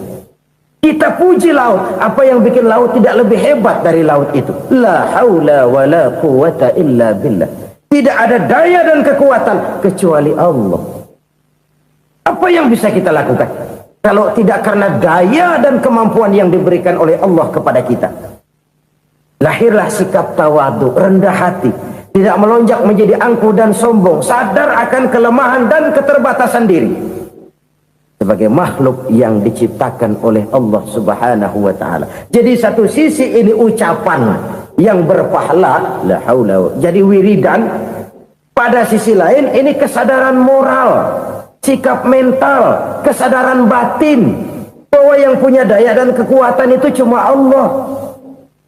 Kita puji laut, apa yang bikin laut tidak lebih hebat dari laut itu? La haula wa la quwata illa billah. Tidak ada daya dan kekuatan kecuali Allah. Apa yang bisa kita lakukan kalau tidak karena daya dan kemampuan yang diberikan oleh Allah kepada kita? Lahirlah sikap tawadu, rendah hati, tidak melonjak menjadi angkuh dan sombong, sadar akan kelemahan dan keterbatasan diri sebagai makhluk yang diciptakan oleh Allah Subhanahu wa taala. Jadi satu sisi ini ucapan yang berpahala, la haula, jadi wiridan. Pada sisi lain ini kesadaran moral, sikap mental, kesadaran batin bahwa yang punya daya dan kekuatan itu cuma Allah.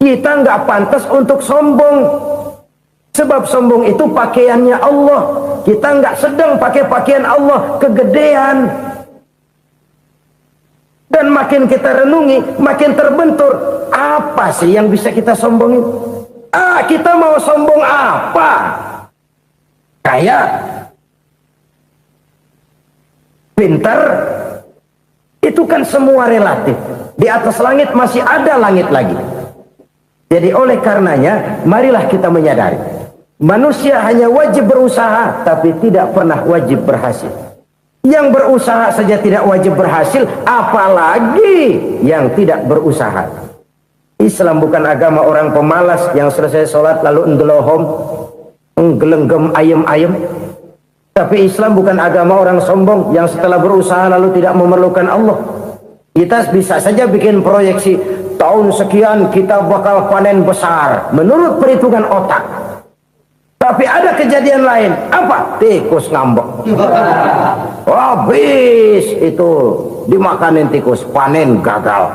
Kita nggak pantas untuk sombong, sebab sombong itu pakaiannya Allah. Kita nggak sedang pakai pakaian Allah, kegedean. Dan makin kita renungi, makin terbentur. Apa sih yang bisa kita sombongin? Kita mau sombong apa? Kaya, pintar, itu kan semua relatif. Di atas langit masih ada langit lagi. Jadi oleh karenanya, marilah kita menyadari, manusia hanya wajib berusaha, tapi tidak pernah wajib berhasil. Yang berusaha saja tidak wajib berhasil, apalagi yang tidak berusaha. Islam bukan agama orang pemalas yang selesai sholat lalu endelohom, nggelenggem ayem-ayem. Tapi Islam bukan agama orang sombong yang setelah berusaha lalu tidak memerlukan Allah. Kita bisa saja bikin proyeksi, tahun sekian kita bakal panen besar menurut perhitungan otak. Tapi ada kejadian lain. Apa? Tikus ngambek. Habis itu dimakanin tikus, panen gagal.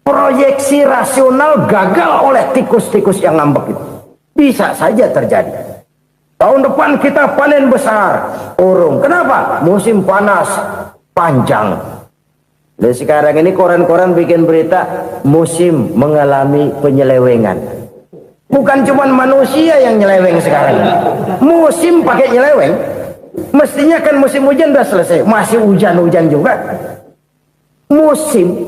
Proyeksi rasional gagal oleh tikus-tikus yang ngambek itu. Bisa saja terjadi. Tahun depan kita panen besar, urung. Kenapa? Musim panas panjang. Dan sekarang ini koran-koran bikin berita musim mengalami penyelewengan. Bukan cuma manusia yang nyeleweng sekarang. Musim pakai nyeleweng. Mestinya kan musim hujan udah selesai, masih hujan-hujan juga. Musim.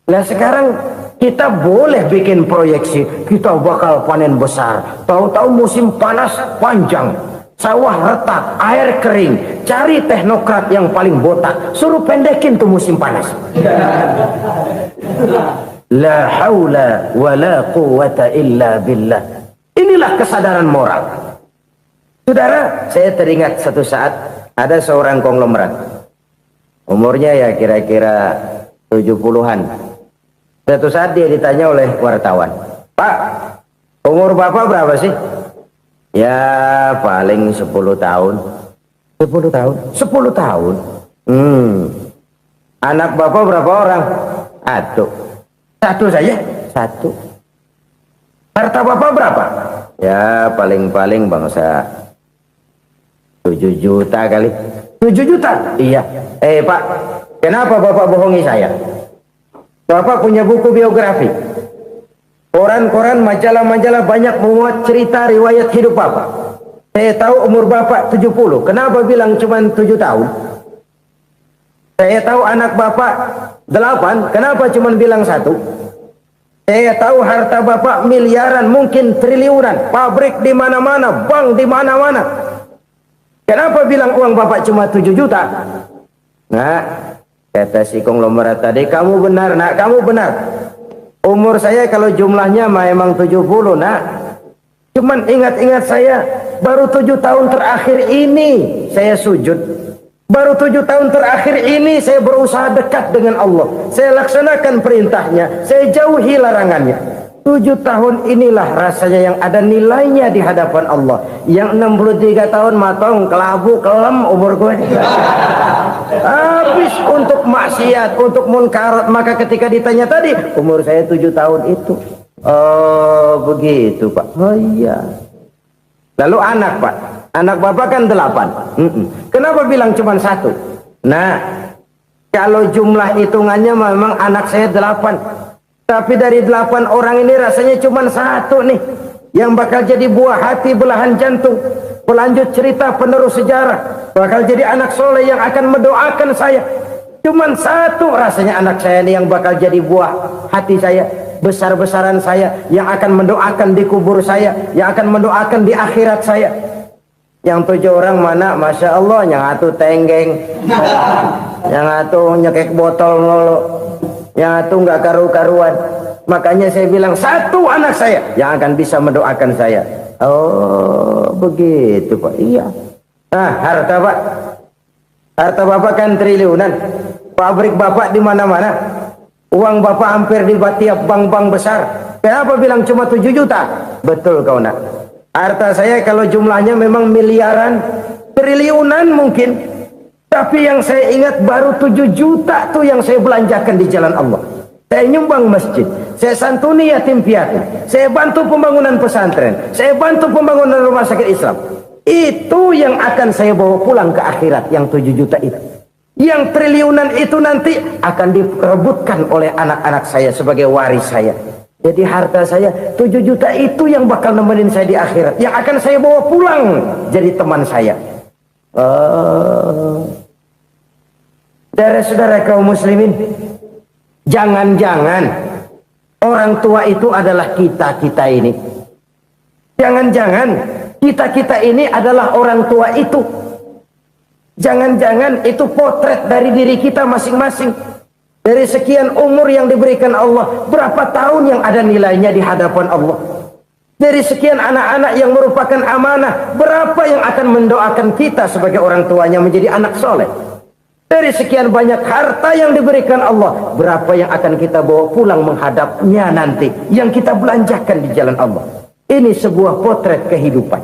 Nah sekarang kita boleh bikin proyeksi, kita bakal panen besar. Tahu-tahu musim panas panjang, sawah retak, air kering. Cari teknokrat yang paling botak, suruh pendekin tuh musim panas. La haula wa la quwata illa billah. Inilah kesadaran moral. Saudara, saya teringat satu saat ada seorang konglomerat. Umurnya ya kira-kira 70-an. Satu saat dia ditanya oleh wartawan, "Pak, umur Bapak berapa sih?" "Ya paling 10 tahun." 10 tahun? 10 tahun? Anak Bapak berapa orang? Satu saja? Satu. Harta Bapak berapa? Ya paling-paling bangsa 7 juta kali. 7 juta? Iya. Pak, kenapa Bapak bohongi saya? Bapak punya buku biografi. Koran-koran, majalah-majalah banyak memuat cerita riwayat hidup Bapak. Saya tahu umur Bapak 70. Kenapa bilang cuma 7 tahun? Saya tahu anak Bapak 8. Kenapa cuma bilang 1? Saya tahu harta Bapak miliaran, mungkin triliunan. Pabrik di mana-mana, bank di mana-mana. Kenapa bilang uang Bapak cuma 7 juta? Nah, kata si konglomerat tadi, kamu benar nak, kamu benar. Umur saya kalau jumlahnya memang 70 nak. Cuman ingat-ingat saya, baru 7 tahun terakhir ini saya sujud. Baru 7 tahun terakhir ini saya berusaha dekat dengan Allah. Saya laksanakan perintahnya, saya jauhi larangannya. 7 tahun inilah rasanya yang ada nilainya di hadapan Allah. Yang 63 tahun matong, kelabu, kelem umur gue. Habis untuk maksiat, untuk munkarat. Maka ketika ditanya tadi, umur saya 7 tahun itu. Oh begitu Pak. Oh iya. Lalu anak Pak, anak Bapak kan 8. Kenapa bilang cuma 1? Nah, kalau jumlah hitungannya memang anak saya 8. Tapi dari 8 orang ini rasanya cuma satu nih yang bakal jadi buah hati, belahan jantung, pelanjut cerita, penerus sejarah, bakal jadi anak soleh yang akan mendoakan saya. Cuman satu rasanya anak saya ini yang bakal jadi buah hati saya, besar-besaran saya, yang akan mendoakan di kubur saya, yang akan mendoakan di akhirat saya. Yang 7 orang mana, Masya Allah, yang satu tenggeng, yang satu nyekek botol mulu, yang satu nggak karu-karuan. Makanya saya bilang satu anak saya yang akan bisa mendoakan saya. Oh begitu Pak. Iya. Nah harta Pak, harta Bapak kan triliunan, pabrik Bapak di mana-mana, uang Bapak hampir di tiap bank-bank besar. Kenapa bilang cuma 7 juta? Betul kau nak. Harta saya kalau jumlahnya memang miliaran, triliunan mungkin, tapi yang saya ingat baru 7 juta tuh yang saya belanjakan di jalan Allah. Saya nyumbang masjid, saya santuni yatim piatu, saya bantu pembangunan pesantren, saya bantu pembangunan rumah sakit Islam. Itu yang akan saya bawa pulang ke akhirat, yang 7 juta itu. Yang triliunan itu nanti akan diperebutkan oleh anak-anak saya sebagai waris saya. Jadi harta saya 7 juta itu yang bakal nemenin saya di akhirat, yang akan saya bawa pulang jadi teman saya. Saudara-saudara kaum muslimin, jangan-jangan orang tua itu adalah kita-kita ini. Jangan-jangan kita-kita ini adalah orang tua itu. Jangan-jangan itu potret dari diri kita masing-masing. Dari sekian umur yang diberikan Allah, berapa tahun yang ada nilainya di hadapan Allah? Dari sekian anak-anak yang merupakan amanah, berapa yang akan mendoakan kita sebagai orang tuanya menjadi anak soleh? Dari sekian banyak harta yang diberikan Allah, berapa yang akan kita bawa pulang menghadapnya nanti, yang kita belanjakan di jalan Allah? Ini sebuah potret kehidupan.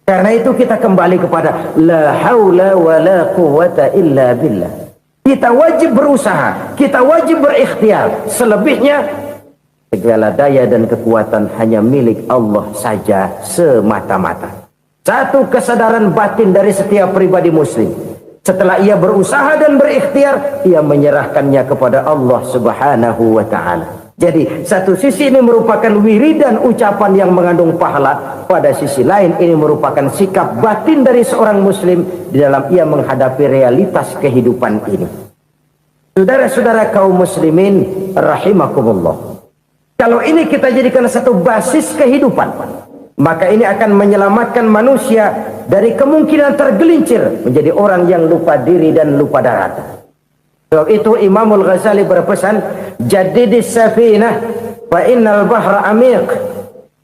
Karena itu kita kembali kepada la haula wa la quwwata illa billah. Kita wajib berusaha, kita wajib berikhtiar. Selebihnya segala daya dan kekuatan hanya milik Allah saja semata-mata. Satu kesadaran batin dari setiap pribadi muslim. Setelah ia berusaha dan berikhtiar, ia menyerahkannya kepada Allah Subhanahu wa ta'ala. Jadi satu sisi ini merupakan wiridan ucapan yang mengandung pahala, pada sisi lain ini merupakan sikap batin dari seorang muslim di dalam ia menghadapi realitas kehidupan ini. Saudara-saudara kaum muslimin rahimakumullah, kalau ini kita jadikan satu basis kehidupan, maka ini akan menyelamatkan manusia dari kemungkinan tergelincir menjadi orang yang lupa diri dan lupa darat. Sebab itu Imamul Ghazali berpesan, jadidis safinah fa innal bahra amiq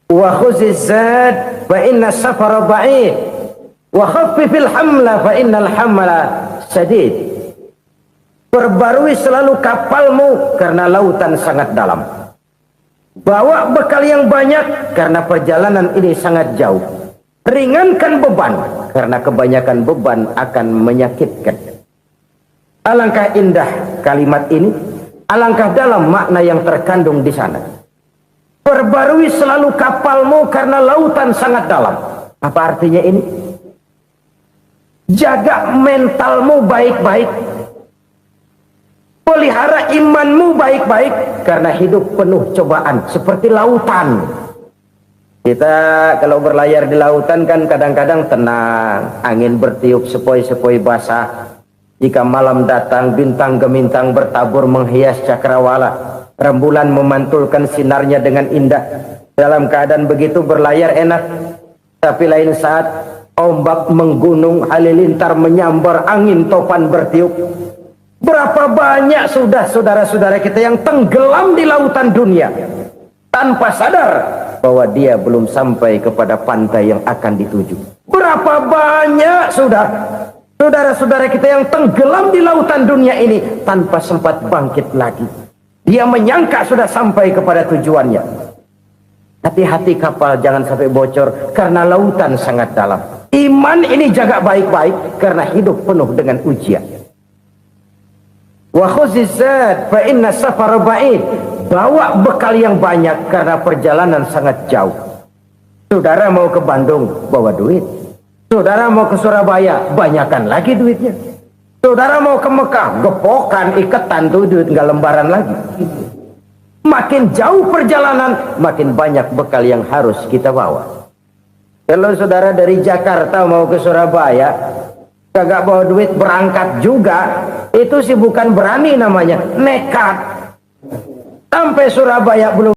wa khuziz zad fa inna safara ba'id wa khaffifil hamla fa innal hamla sadid. Perbarui selalu kapalmu karena lautan sangat dalam. Bawa bekal yang banyak karena perjalanan ini sangat jauh. Ringankan beban karena kebanyakan beban akan menyakitkan. Alangkah indah kalimat ini, alangkah dalam makna yang terkandung di sana. Perbarui selalu kapalmu karena lautan sangat dalam. Apa artinya ini? Jaga mentalmu baik-baik. Pelihara imanmu baik-baik karena hidup penuh cobaan seperti lautan. Kita kalau berlayar di lautan kan kadang-kadang tenang, angin bertiup sepoi-sepoi basah. Jika malam datang, bintang gemintang bertabur menghias cakrawala. Rembulan memantulkan sinarnya dengan indah. Dalam keadaan begitu berlayar enak. Tapi lain saat ombak menggunung, halilintar menyambar, angin topan bertiup. Berapa banyak sudah saudara-saudara kita yang tenggelam di lautan dunia tanpa sadar bahwa dia belum sampai kepada pantai yang akan dituju. Berapa banyak sudah saudara-saudara kita yang tenggelam di lautan dunia ini tanpa sempat bangkit lagi. Dia menyangka sudah sampai kepada tujuannya. Hati-hati kapal jangan sampai bocor karena lautan sangat dalam. Iman ini jaga baik-baik karena hidup penuh dengan ujian. Wa khuzizat fa inna safara ba'id. Bawa bekal yang banyak karena perjalanan sangat jauh. Saudara mau ke Bandung, bawa duit. Saudara mau ke Surabaya, banyakan lagi duitnya. Saudara mau ke Mekah, gepokan, iketan tuh duit, nggak lembaran lagi. Makin jauh perjalanan, makin banyak bekal yang harus kita bawa. Kalau saudara dari Jakarta mau ke Surabaya, kagak bawa duit berangkat juga, itu sih bukan berani namanya, nekat. Sampai Surabaya belum